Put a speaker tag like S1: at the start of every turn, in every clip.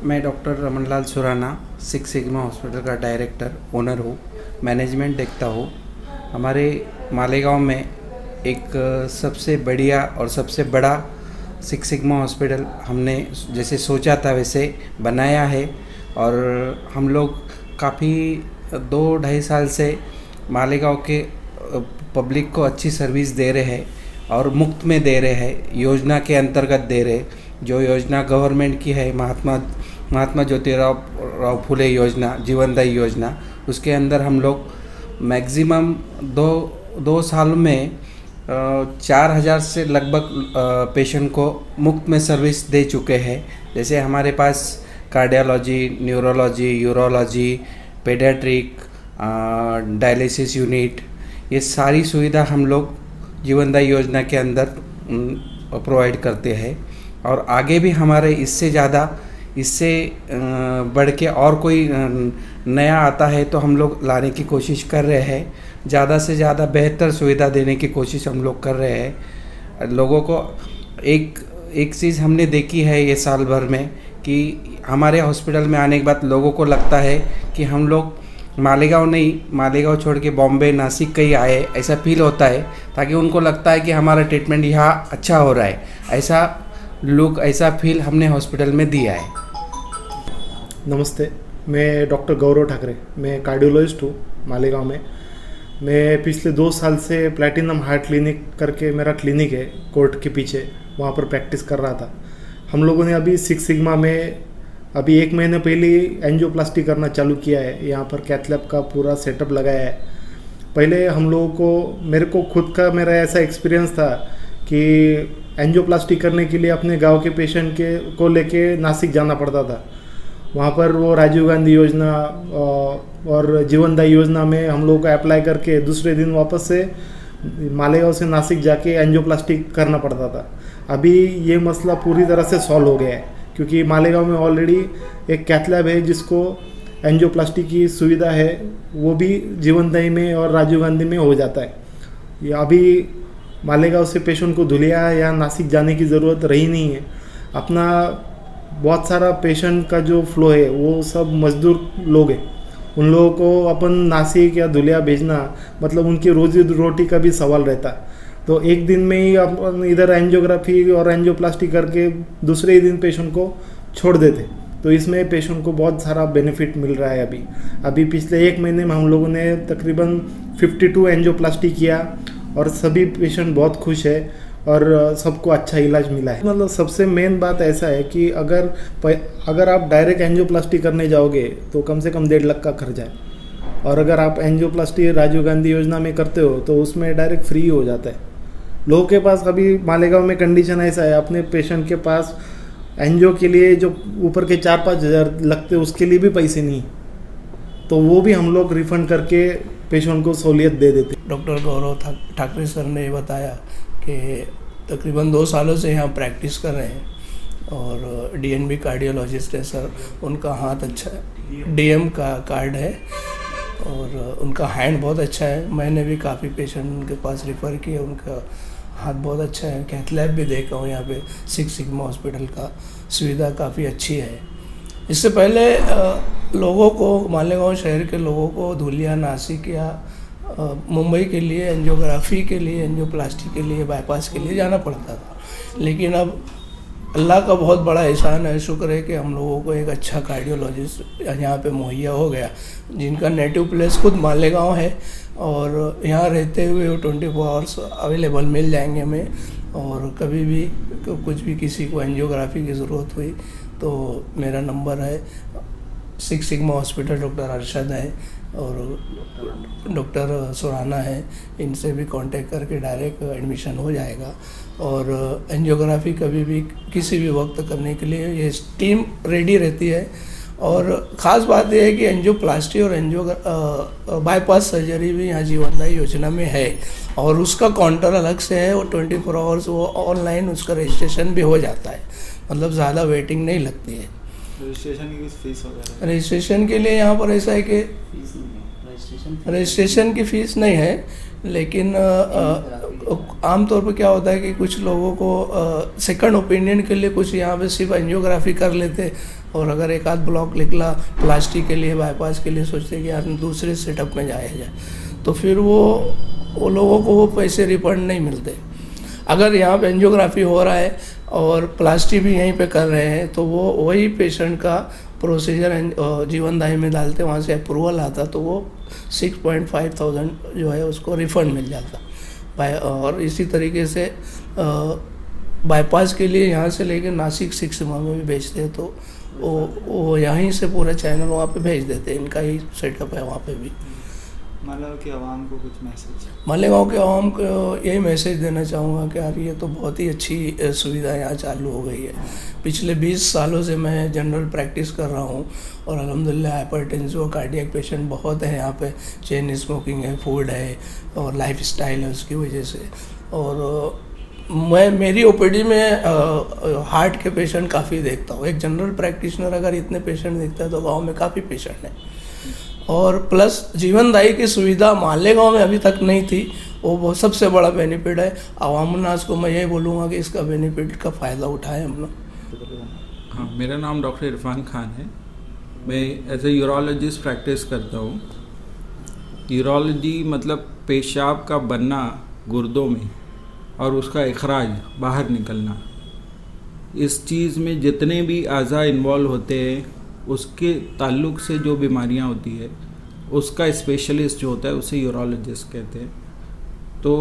S1: मैं doctor Ramanlal Surana six sigma hospital का director owner हूँ। मैनेजमेंट देखता हूँ। हमारे मालेगांव में एक सबसे बढ़िया और सबसे बड़ा सिक्स सिग्मा हॉस्पिटल हमने जैसे सोचा था वैसे बनाया है। और हम लोग काफ़ी 2-2.5 साल से मालेगांव के पब्लिक को अच्छी सर्विस दे रहे हैं और मुफ्त में दे रहे हैं, योजना के अंतर्गत दे रहे। जो योजना गवर्नमेंट की है, महात्मा ज्योतिराव फुले योजना, जीवनदायी योजना, उसके अंदर हम लोग मैक्सिमम दो साल में 4,000 से लगभग पेशेंट को मुफ्त में सर्विस दे चुके हैं। जैसे हमारे पास cardiology, neurology, urology, paediatric, dialysis unit, ये सारी सुविधा हम लोग जीवनदायी योजना के अंदर प्रोवाइड करते हैं। और आगे भी हमारे इससे बढ़ के और कोई नया आता है तो हम लोग लाने की कोशिश कर रहे हैं। ज़्यादा से ज़्यादा बेहतर सुविधा देने की कोशिश हम लोग कर रहे हैं। लोगों को एक चीज़ हमने देखी है ये साल भर में कि हमारे हॉस्पिटल में आने के बाद लोगों को लगता है कि हम लोग मालेगांव छोड़ के बॉम्बे, नासिक कहीं आए, ऐसा फील होता है, ताकि उनको लगता है कि हमारा ट्रीटमेंट यहाँ अच्छा हो रहा है। ऐसा फील हमने हॉस्पिटल में दिया है।
S2: नमस्ते, मैं डॉक्टर गौरव ठाकरे, मैं कार्डियोलॉजिस्ट हूँ मालेगांव में। मैं पिछले 2 साल से प्लैटिनम हार्ट क्लिनिक करके मेरा क्लिनिक है कोर्ट के पीछे, वहाँ पर प्रैक्टिस कर रहा था। हम लोगों ने अभी सिक्स सिग्मा में अभी 1 महीने पहले एंजियोप्लास्टी करना चालू किया है। यहाँ पर कैथ लैब का पूरा सेटअप लगाया है। पहले हम लोगों को, मेरा ऐसा एक्सपीरियंस था कि एंजियोप्लास्टी करने के लिए अपने गांव के पेशेंट को लेके नासिक जाना पड़ता था। वहाँ पर वो राजीव गांधी योजना और जीवनदायी योजना में हम लोगों को अप्लाई करके दूसरे दिन वापस से मालेगांव से नासिक जाके एंजियोप्लास्टी करना पड़ता था। अभी ये मसला पूरी तरह से सॉल्व हो गया है, क्योंकि मालेगांव में ऑलरेडी एक कैथ लैब है जिसको एंजियोप्लास्टी की सुविधा है, वो भी जीवनदायी में और राजीव गांधी में हो जाता है। या अभी मालेगांव से पेशेंट को धुलिया या नासिक जाने की ज़रूरत रही नहीं है। अपना बहुत सारा पेशेंट का जो फ्लो है वो सब मजदूर लोग हैं, उन लोगों को अपन नासिक या धुलिया भेजना मतलब उनकी रोजी रोटी का भी सवाल रहता है। तो एक दिन में ही अपन इधर एंजियोग्राफी और एंजियोप्लास्टी करके दूसरे ही दिन पेशेंट को छोड़ देते। तो इसमें पेशेंट को बहुत सारा बेनिफिट मिल रहा है। अभी पिछले 1 महीने में हम लोगों ने तकरीबन 52 एंजियोप्लास्टी किया और सभी पेशेंट बहुत खुश है और सबको अच्छा इलाज मिला है। मतलब सबसे मेन बात ऐसा है कि अगर आप डायरेक्ट एंजियोप्लास्टी करने जाओगे तो कम से कम 1.5 लाख का खर्चा है, और अगर आप एंजियोप्लास्टी राजीव गांधी योजना में करते हो तो उसमें डायरेक्ट फ्री हो जाता है। लोगों के पास अभी मालेगांव में कंडीशन ऐसा है, अपने पेशेंट के पास एंजियो के लिए जो ऊपर के 4-5 हज़ार लगते उसके लिए भी पैसे नहीं, तो वो भी हम लोग रिफंड करके पेशेंट को सहूलियत दे देते।
S3: डॉक्टर गौरव ठाकरे सर ने बताया कि तकरीबन 2 सालों से यहाँ प्रैक्टिस कर रहे हैं और डीएनबी कार्डियोलॉजिस्ट है सर, उनका हाथ अच्छा है, डीएम का कार्ड है और उनका हैंड बहुत अच्छा है। मैंने भी काफ़ी पेशेंट उनके पास रेफ़र किए, उनका हाथ बहुत अच्छा है। कैथ लैब भी देखा हूँ यहाँ पे सिक्स सिग्मा हॉस्पिटल का, सुविधा काफ़ी अच्छी है। इससे पहले लोगों को, मालेगांव शहर के लोगों को धुलिया, नासिक या मुंबई के लिए एंजियोग्राफी के लिए, एंजियोप्लास्टी के लिए, बाईपास के लिए जाना पड़ता था। लेकिन अब अल्लाह का बहुत बड़ा एहसान है, शुक्र है कि हम लोगों को एक अच्छा कार्डियोलॉजिस्ट यहाँ पे मुहैया हो गया, जिनका नेटिव प्लेस खुद मालेगांव है और यहाँ रहते हुए वो 24 आवर्स अवेलेबल मिल जाएंगे हमें। और कभी भी कुछ भी किसी को एंजियोग्राफी की ज़रूरत हुई तो मेरा नंबर है, six sigma hospital, doctor Arshad है और डॉक्टर सुराना है, इनसे भी कांटेक्ट करके डायरेक्ट एडमिशन हो जाएगा। और एंजियोग्राफी कभी भी किसी भी वक्त करने के लिए ये टीम रेडी रहती है। और ख़ास बात यह है कि एंजियोप्लास्टी और बाईपास सर्जरी भी यहाँ जीवनदायी योजना में है और उसका काउंटर अलग से है, वो 24 आवर्स वो ऑनलाइन उसका रजिस्ट्रेशन भी हो जाता है, मतलब ज़्यादा वेटिंग नहीं लगती है।
S4: रजिस्ट्रेशन की फीस वगैरह?
S3: रजिस्ट्रेशन के लिए यहाँ पर ऐसा है कि रजिस्ट्रेशन की फ़ीस नहीं है, लेकिन आमतौर पर क्या होता है कि कुछ लोगों को सेकंड ओपिनियन के लिए कुछ यहाँ पे सिर्फ एंजियोग्राफी कर लेते और अगर एक आध ब्लॉक निकला प्लास्टिक के लिए, बाईपास के लिए, सोचते कि यार दूसरे सेटअप में जाया जाए, तो फिर वो लोगों को वो पैसे रिफंड नहीं मिलते। अगर यहाँ पे एंजियोग्राफी हो रहा है और प्लास्टिक भी यहीं पे कर रहे हैं, तो वो वही पेशेंट का प्रोसीजर जीवनदायी में डालते, वहाँ से अप्रूवल आता, तो वो 6,500 जो है उसको रिफ़ंड मिल जाता। और इसी तरीके से बाईपास के लिए यहाँ से लेकर नासिक सिक्स सिग्मा में भी भेजते हैं, तो वो यहीं से पूरा चैनल वहाँ पे भेज देते हैं। इनका ही सेटअप है वहाँ पे भी।
S4: मालेगांव की आवाम को कुछ मैसेज?
S3: मालेगांव के आवाम को यही मैसेज देना चाहूँगा कि यार ये तो बहुत ही अच्छी सुविधा यहाँ चालू हो गई है। पिछले 20 सालों से मैं जनरल प्रैक्टिस कर रहा हूँ और अल्हम्दुलिल्लाह हाइपरटेंसिव और कार्डियक पेशेंट बहुत है यहाँ पे। चेन स्मोकिंग है, फूड है और लाइफ स्टाइल है, उसकी वजह से। और मेरी ओपीडी में हार्ट के पेशेंट काफ़ी देखता हूँ। एक जनरल प्रैक्टिशनर अगर इतने पेशेंट देखता है तो गाँव में काफ़ी पेशेंट हैं। और प्लस जीवनदायी की सुविधा मालेगांव में अभी तक नहीं थी, वो सबसे बड़ा बेनिफिट है। आवामनास को मैं यही बोलूँगा कि इसका बेनिफिट का फ़ायदा उठाएं हम लोग।
S5: हाँ, मेरा नाम डॉक्टर इरफान खान है। मैं एज ए यूरोलॉजिस्ट प्रैक्टिस करता हूँ। यूरोलॉजी मतलब पेशाब का बनना गुर्दों में और उसका इखराज बाहर निकलना। इस चीज़ में जितने भी अज़ा इन्वॉल्व होते हैं, उसके ताल्लुक़ से जो बीमारियां होती है, उसका स्पेशलिस्ट जो होता है उसे यूरोलॉजिस्ट कहते हैं। तो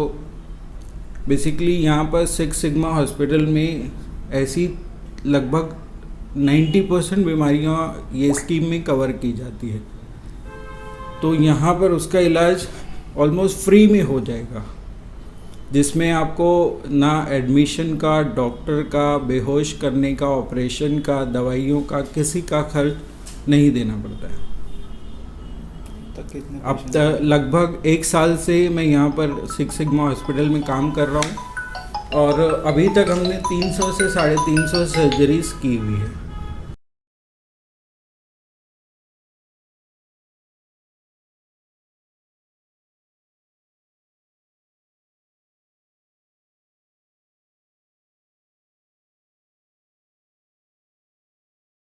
S5: बेसिकली यहाँ पर सिक्स सिग्मा हॉस्पिटल में ऐसी लगभग 90% बीमारियां ये स्कीम में कवर की जाती है। तो यहाँ पर उसका इलाज ऑलमोस्ट फ्री में हो जाएगा, जिसमें आपको ना एडमिशन का, डॉक्टर का, बेहोश करने का, ऑपरेशन का, दवाइयों का, किसी का खर्च नहीं देना पड़ता है। अब तक लगभग 1 साल से मैं यहाँ पर सिक्स सिग्मा हॉस्पिटल में काम कर रहा हूँ और अभी तक हमने 300 से 350 सर्जरीज की हुई है।